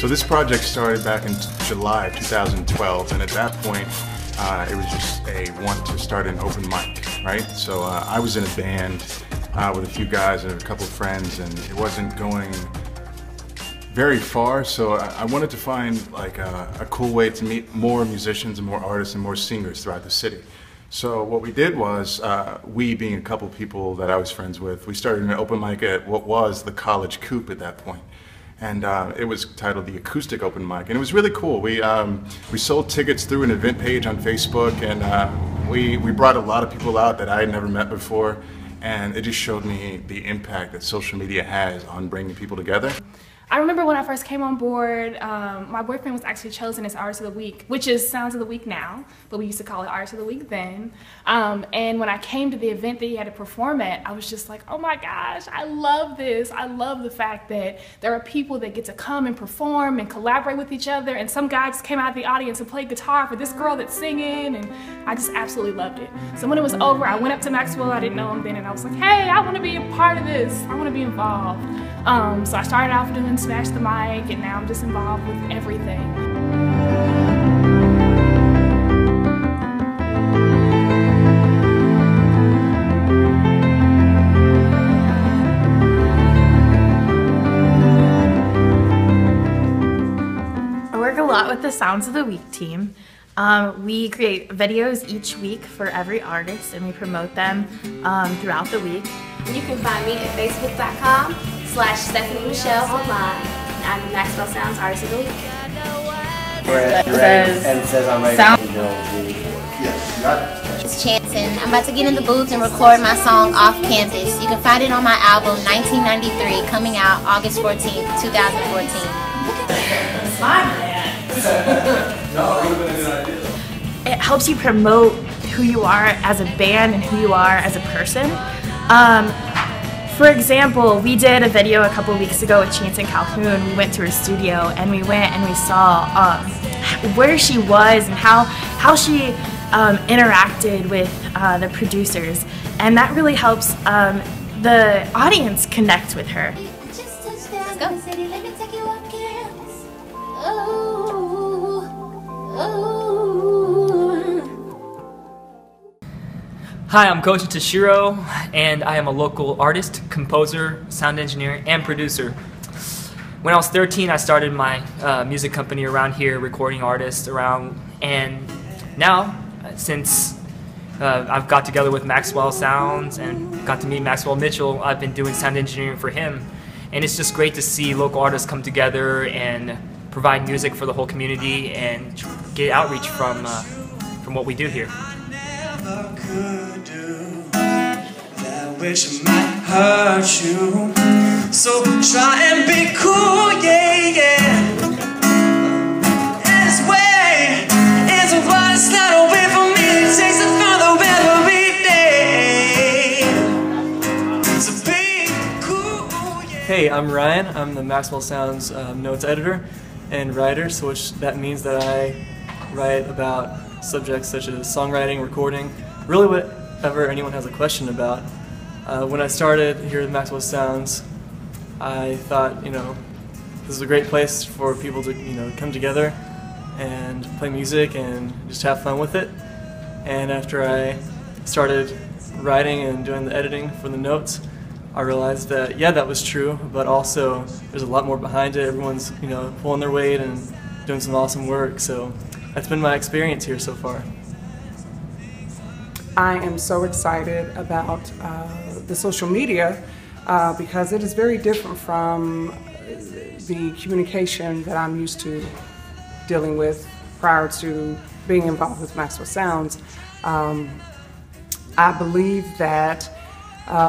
So this project started back in July of 2012, and at that point, it was just a want to start an open mic, right? So I was in a band with a few guys and a couple of friends, and it wasn't going very far, so I wanted to find like a cool way to meet more musicians and more artists and more singers throughout the city. So what we did was, we being a couple people that I was friends with, we started an open mic at what was the College Coop at that point. And it was titled the Acoustic Open Mic, and it was really cool. We sold tickets through an event page on Facebook, and we brought a lot of people out that I had never met before, and it just showed me the impact that social media has on bringing people together. I remember when I first came on board, my boyfriend was actually chosen as Artist of the Week, which is Sounds of the Week now, but we used to call it Artist of the Week then. And when I came to the event that he had to perform at, I was just like, oh my gosh, I love this. I love the fact that there are people that get to come and perform and collaborate with each other, and some guy just came out of the audience and played guitar for this girl that's singing, and I just absolutely loved it. So when it was over, I went up to Maxwell, I didn't know him then, and I was like, hey, I want to be a part of this. I want to be involved. So I started off doing Smash the Mic, and now I'm just involved with everything. I work a lot with the Sounds of the Week team. We create videos each week for every artist, and we promote them throughout the week. You can find me at facebook.com/Stephanie Michelle online. I'm the Maxwellsounds Artist of the Week. And it says I'm ready to go. Yes, got it. It's Chanson. I'm about to get in the booth and record my song Off Campus. You can find it on my album 1993, coming out August 14th, 2014. It helps you promote who you are as a band and who you are as a person. For example, we did a video a couple weeks ago with Chanson Calhoun. We went to her studio and we went and we saw where she was and how she interacted with the producers, and that really helps the audience connect with her. Let's go. Hi, I'm Koji Toshiro, and I am a local artist, composer, sound engineer, and producer. When I was 13, I started my music company around here, recording artists around, and now, since I've got together with Maxwellsounds and got to meet Maxwell Mitchell, I've been doing sound engineering for him, and it's just great to see local artists come together and provide music for the whole community and get outreach from what we do here. Could do that which might hurt you, so try and be cool, yeah, yeah. This way is a lot, it's not a way for me, it takes it further every day. So be cool, yeah. Hey, I'm Ryan. I'm the Maxwellsounds notes editor and writer, so that means that I write about subjects such as songwriting, recording, really whatever anyone has a question about. When I started here at Maxwellsounds, I thought, this is a great place for people to, come together and play music and just have fun with it. And after I started writing and doing the editing for the notes, I realized that, yeah, that was true, but also there's a lot more behind it. Everyone's, pulling their weight and doing some awesome work. So that's been my experience here so far. I am so excited about the social media because it is very different from the communication that I'm used to dealing with prior to being involved with Maxwellsounds. I believe that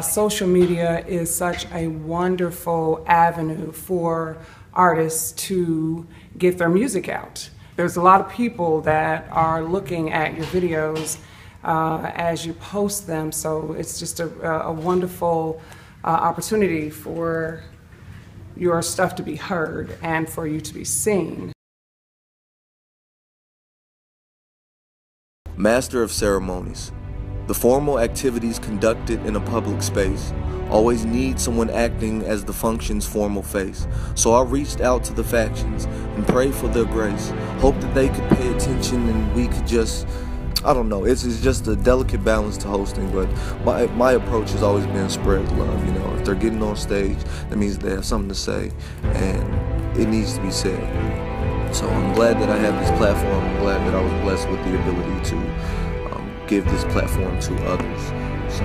social media is such a wonderful avenue for artists to get their music out. There's a lot of people that are looking at your videos as you post them, so it's just a wonderful opportunity for your stuff to be heard and for you to be seen. Master of ceremonies, The formal activities conducted in a public space always need someone acting as the function's formal face. So I reached out to the factions and prayed for their grace, hoped that they could pay attention and we could just, I don't know, it's just a delicate balance to hosting, but my approach has always been spread love. You know, if they're getting on stage, that means they have something to say, and it needs to be said. So I'm glad that I have this platform. I'm glad that I was blessed with the ability to give this platform to others. So,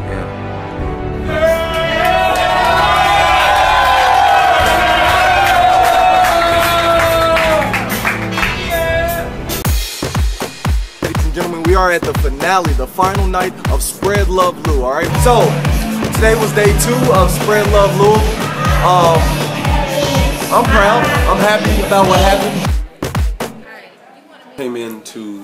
yeah. Ladies and gentlemen, we are at the finale, the final night of Spread Love Lou, alright? So, today was day 2 of Spread Love Lou. I'm proud. I'm happy about what happened. Came into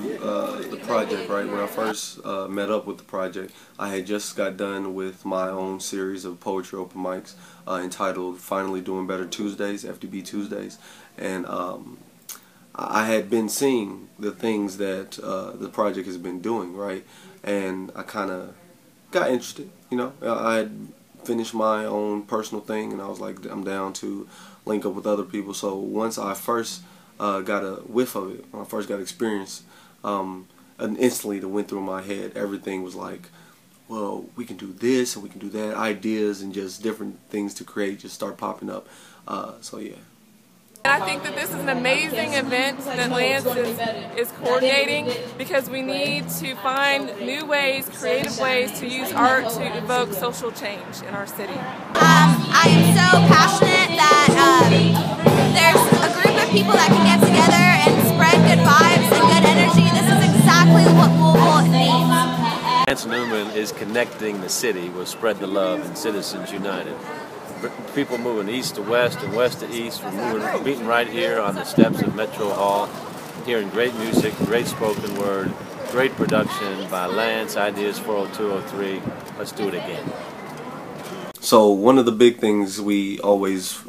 the project, right? When I first met up with the project, I had just got done with my own series of poetry open mics entitled Finally Doing Better Tuesdays, FDB Tuesdays. And I had been seeing the things that the project has been doing, right? And I kind of got interested, you know. I had finished my own personal thing, and I was like, I'm down to link up with other people. So once I first got a whiff of it, when I first got experience, and instantly that went through my head, everything was like, well, we can do this and we can do that, ideas and just different things to create just start popping up. So yeah. And I think that this is an amazing event that Lance is coordinating, because we need to find new ways, creative ways to use art to evoke social change in our city. I am so passionate that there's a group of people that can get together and spread good vibes and good energy. This is exactly what Louisville needs. Lance Newman is connecting the city with Spread the Love and Citizens United. People moving east to west and west to east. We're meeting right here on the steps of Metro Hall, hearing great music, great spoken word, great production by Lance, Ideas 40203. Let's do it again. So one of the big things we always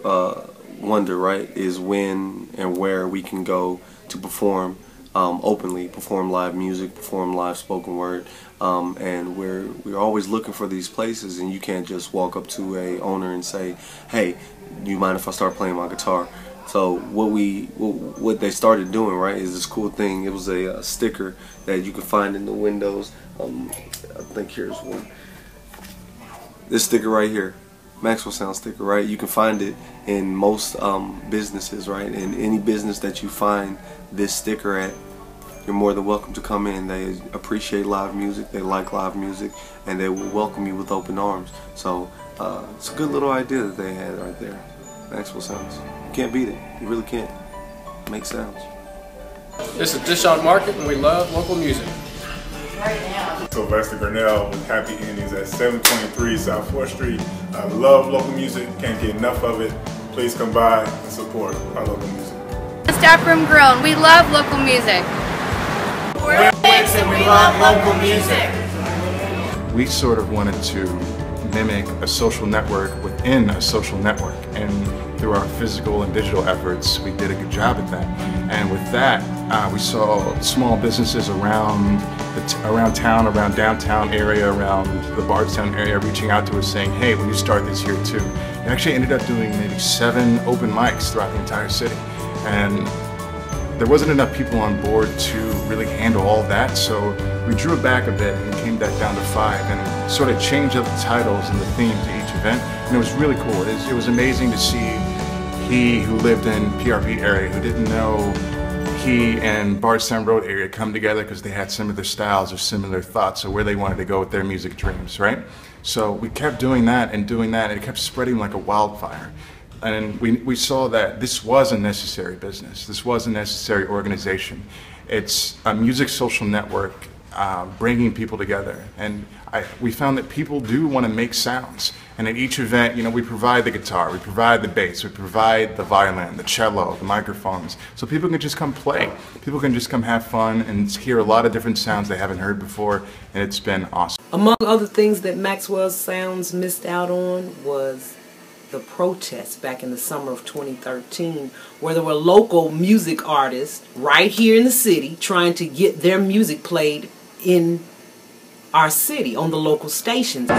wonder, right, is when and where we can go to perform openly, perform live music, perform live spoken word, and we're always looking for these places, and you can't just walk up to a owner and say, hey, do you mind if I start playing my guitar? So what they started doing, right, is this cool thing. It was a sticker that you can find in the windows. I think here's one. This sticker right here, Maxwellsounds sticker, right? You can find it in most businesses, right? In any business that you find this sticker at, you're more than welcome to come in. They appreciate live music, they like live music, and they will welcome you with open arms. So it's a good little idea that they had right there. Maxwellsounds. You can't beat it. You really can't. Make sounds. This is Dishon Market, and we love local music. Sylvester Grinnell with Happy Endings at 723 South 4th Street. I love local music, can't get enough of it. Please come by and support our local music. The Staff Room Grill, and we love local music. We're Wix and we love local music. We sort of wanted to mimic a social network within a social network, and through our physical and digital efforts, we did a good job at that. And with that, we saw small businesses around town, around downtown area, around the Bardstown area, reaching out to us saying, hey, will you start this here too? We actually ended up doing maybe 7 open mics throughout the entire city. And there wasn't enough people on board to really handle all that, so we drew it back a bit and came back down to 5 and sort of changed up the titles and the theme to each event. And it was really cool. It was amazing to see he who lived in PRP area, who didn't know he and Bardstown Road area come together because they had similar styles or similar thoughts of where they wanted to go with their music dreams, right? So we kept doing that, and it kept spreading like a wildfire. And we saw that this was a necessary business. This was a necessary organization. It's a music social network bringing people together. And we found that people do want to make sounds. And at each event, you know, we provide the guitar, we provide the bass, we provide the violin, the cello, the microphones. So people can just come play. People can just come have fun and hear a lot of different sounds they haven't heard before. And it's been awesome. Among other things that Maxwellsounds missed out on was the protests back in the summer of 2013, where there were local music artists right here in the city trying to get their music played in our city on the local stations. I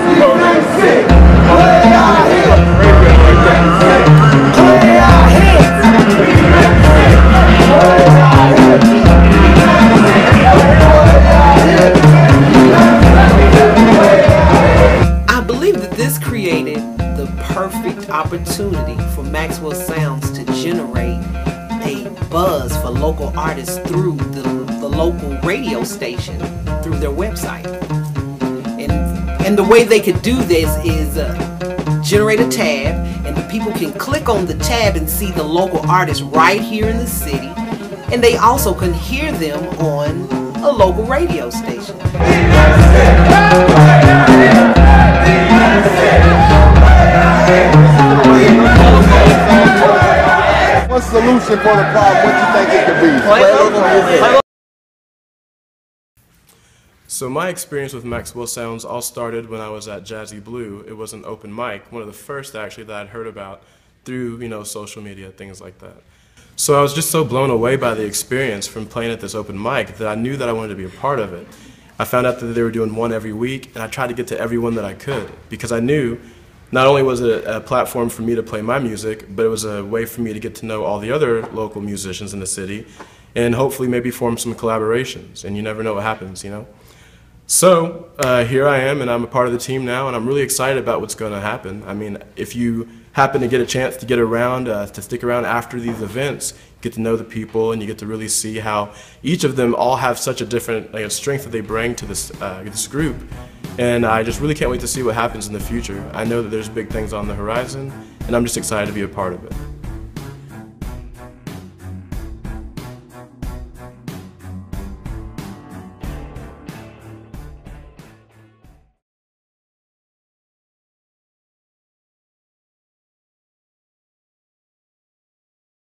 believe that this created the perfect opportunity for Maxwell Sounds to generate a buzz for local artists through the local radio station, through their website. And the way they could do this is generate a tab, and the people can click on the tab and see the local artists right here in the city, and they also can hear them on a local radio station. What's the solution for the problem? What do you think it could be? Play local music. So my experience with Maxwell Sounds all started when I was at Jazzy Blue. It was an open mic, one of the first actually that I'd heard about through, social media, things like that. So I was just so blown away by the experience from playing at this open mic that I knew that I wanted to be a part of it. I found out that they were doing one every week, and I tried to get to everyone that I could, because I knew not only was it a platform for me to play my music, but it was a way for me to get to know all the other local musicians in the city and hopefully maybe form some collaborations. And you never know what happens, So here I am, and I'm a part of the team now, and I'm really excited about what's going to happen. I mean, if you happen to get a chance to get around, to stick around after these events, get to know the people, and you get to really see how each of them all have such a different strength that they bring to this group. And I just really can't wait to see what happens in the future. I know that there's big things on the horizon, and I'm just excited to be a part of it.